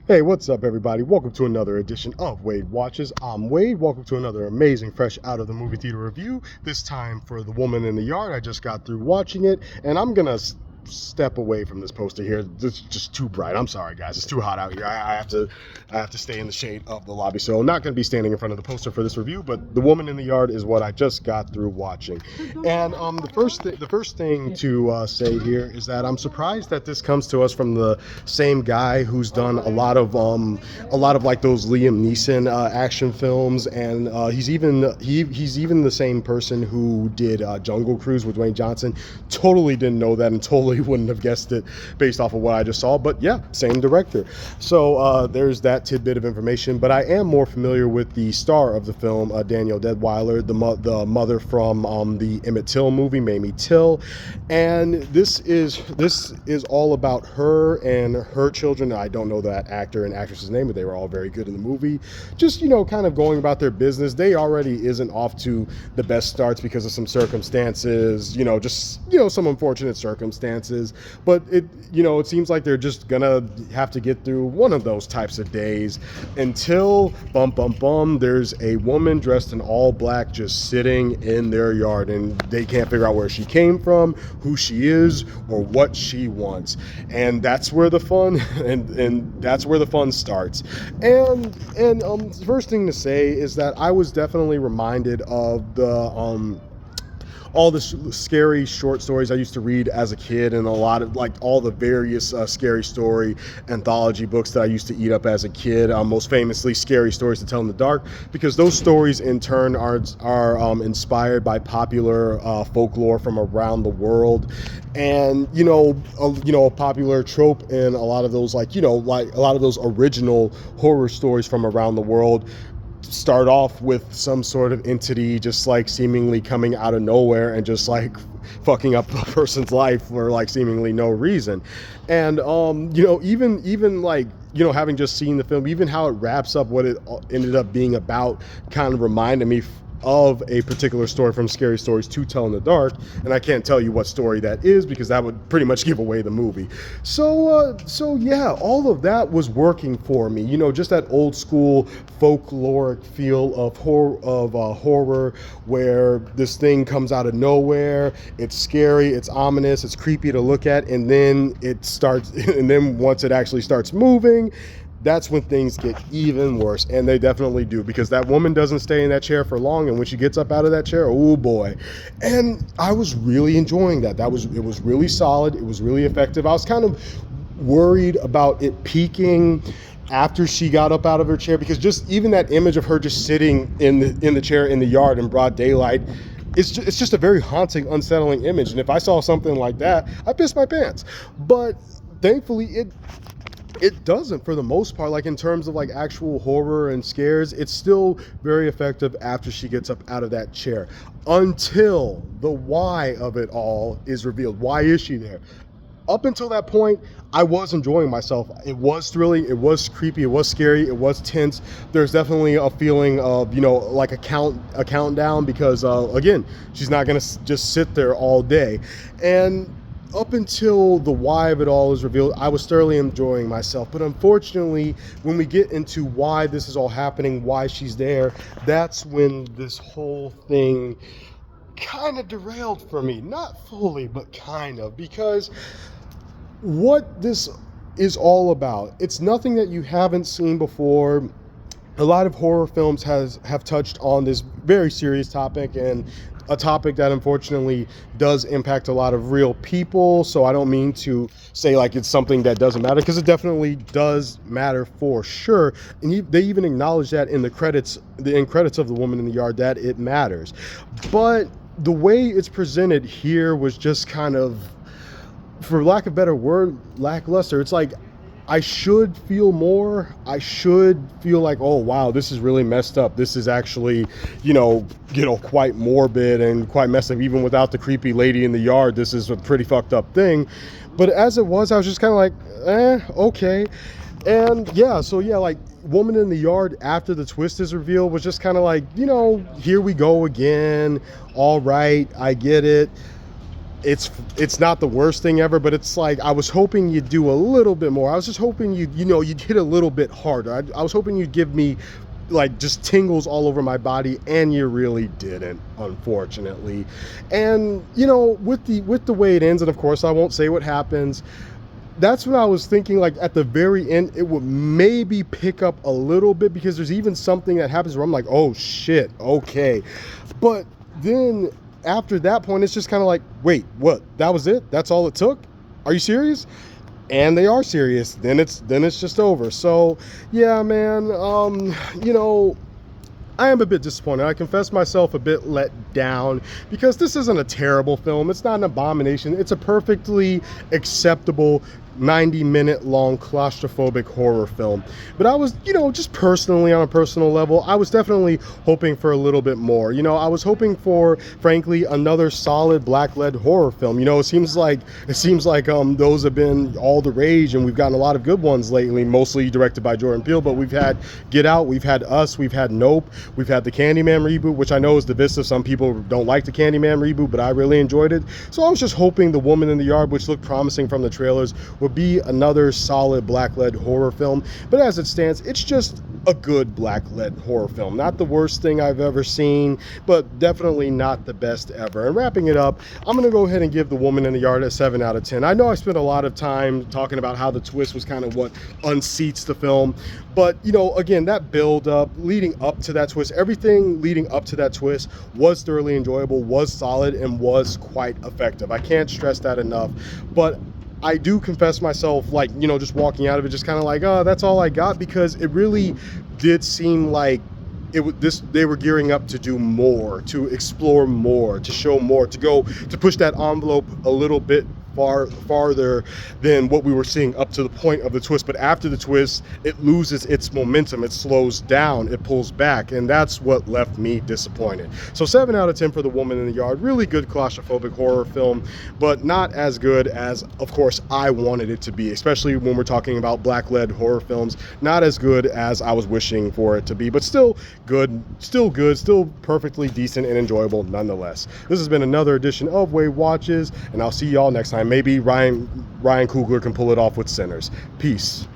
Hey, what's up, everybody? Welcome to another edition of Wade Watches. I'm Wade. Welcome to another amazing, fresh out of the movie theater review. This time for The Woman in the Yard. I just got through watching it, and I'm gonna step away from this poster here. It's just too bright. I'm sorry, guys. It's too hot out here. I have to stay in the shade of the lobby. So I'm not gonna be standing in front of the poster for this review. But The Woman in the Yard is what I just got through watching. And the first thing to say here is that I'm surprised that this comes to us from the same guy who's done a lot of like those Liam Neeson action films, and he's even the same person who did Jungle Cruise with Dwayne Johnson. Totally didn't know that, and totally wouldn't have guessed it based off of what I just saw. But yeah, same director. So there's that tidbit of information. But I am more familiar with the star of the film, Danielle Deadwyler, the mother from the Emmett Till movie, Mamie Till, and this is all about her and her children. I don't know that actor and actress's name, but they were all very good in the movie. Just, kind of going about their business. They already isn't off to the best starts because of some circumstances, some unfortunate circumstances. But it seems like they're just gonna have to get through one of those types of days until there's a woman dressed in all black just sitting in their yard, and they can't figure out where she came from, who she is, or what she wants. And that's where the fun and that's where the fun starts. And the first thing to say is that I was definitely reminded of the all the scary short stories I used to read as a kid, and a lot of like all the various scary story anthology books that I used to eat up as a kid. Most famously, Scary Stories to Tell in the Dark, because those stories in turn are inspired by popular folklore from around the world. And a popular trope in a lot of those, like a lot of those original horror stories from around the world start off with some sort of entity just like seemingly coming out of nowhere and just like fucking up a person's life for like seemingly no reason. And even like having just seen the film, even how it wraps up what it ended up being about kind of reminded me of a particular story from Scary Stories to Tell in the Dark, and I can't tell you what story that is because that would pretty much give away the movie. So yeah, all of that was working for me. Just that old school folkloric feel of horror, where this thing comes out of nowhere. It's scary, it's ominous, it's creepy to look at, and then it starts, and then once it actually starts moving, that's when things get even worse. And they definitely do, because that woman doesn't stay in that chair for long, and when she gets up out of that chair, oh boy. And I was really enjoying that. It was really solid, it was really effective. I was kind of worried about it peaking after she got up out of her chair, because just even that image of her just sitting in the chair in the yard in broad daylight, it's just a very haunting, unsettling image. And if I saw something like that, I'd piss my pants. But thankfully it doesn't, for the most part. Like in terms of like actual horror and scares, it's still very effective after she gets up out of that chair, until the why of it all is revealed. Why is she there? Up until that point, I was enjoying myself. It was thrilling, it was creepy, it was scary, it was tense. There's definitely a feeling of, like a countdown, because again, she's not gonna just sit there all day. And up until the why of it all is revealed, I was thoroughly enjoying myself. But unfortunately, when we get into why this is all happening, why she's there, that's when this whole thing kind of derailed for me. Not fully, but kind of, because what this is all about, it's nothing that you haven't seen before. A lot of horror films have touched on this very serious topic, and a topic that unfortunately does impact a lot of real people. So I don't mean to say like it's something that doesn't matter, because it definitely does matter for sure. And they even acknowledge that in the end credits of The Woman in the Yard, that it matters. But the way it's presented here was just kind of, for lack of a better word, lackluster. It's like, I should feel more. I should feel like, oh wow, this is really messed up. This is actually, quite morbid and quite messed up. Even without the creepy lady in the yard, this is a pretty fucked up thing. But as it was, I was just kind of like, okay. And yeah, like Woman in the Yard, after the twist is revealed, was just kind of like, here we go again. All right, I get it. it's not the worst thing ever, but it's like I was hoping you'd do a little bit more. I was just hoping you'd hit a little bit harder. I was hoping you'd give me like just tingles all over my body, and you really didn't, unfortunately. And with the way it ends, and of course I won't say what happens, that's when I was thinking, like, at the very end it would maybe pick up a little bit, because there's even something that happens where I'm like, oh shit, okay. But then after that point, it's just kind of like, wait, what? That was it? That's all it took? Are you serious? And they are serious. Then it's just over. So yeah, man. I am a bit disappointed. I confess myself a bit let down, because this isn't a terrible film. It's not an abomination. It's a perfectly acceptable 90-minute long claustrophobic horror film. But I was, just personally, on a personal level, I was definitely hoping for a little bit more. I was hoping for, frankly, another solid black-led horror film. It seems like those have been all the rage, and we've gotten a lot of good ones lately, mostly directed by Jordan Peele. But we've had Get Out, we've had Us, we've had Nope, we've had the Candyman reboot, which I know is divisive. Some people don't like the Candyman reboot, but I really enjoyed it. So I was just hoping The Woman in the Yard, which looked promising from the trailers, would be another solid black-led horror film. But as it stands, it's just a good black-led horror film. Not the worst thing I've ever seen, but definitely not the best ever. And wrapping it up, I'm going to go ahead and give The Woman in the Yard a 7 out of 10. I know I spent a lot of time talking about how the twist was kind of what unseats the film, but again, that build up leading up to that twist, everything leading up to that twist was thoroughly enjoyable, was solid, and was quite effective. I can't stress that enough. But I do confess myself, like, just walking out of it, just kind of like, oh, that's all I got, because it really did seem like they were gearing up to do more, to explore more, to show more, to push that envelope a little bit farther than what we were seeing up to the point of the twist. But after the twist, it loses its momentum, it slows down, it pulls back, and that's what left me disappointed. So 7 out of 10 for The Woman in the Yard. Really good claustrophobic horror film, but not as good as, of course, I wanted it to be, especially when we're talking about black-led horror films. Not as good as I was wishing for it to be, but still good, still perfectly decent and enjoyable nonetheless. This has been another edition of Wade Watches, and I'll see y'all next time. Maybe Ryan Coogler can pull it off with Sinners. Peace.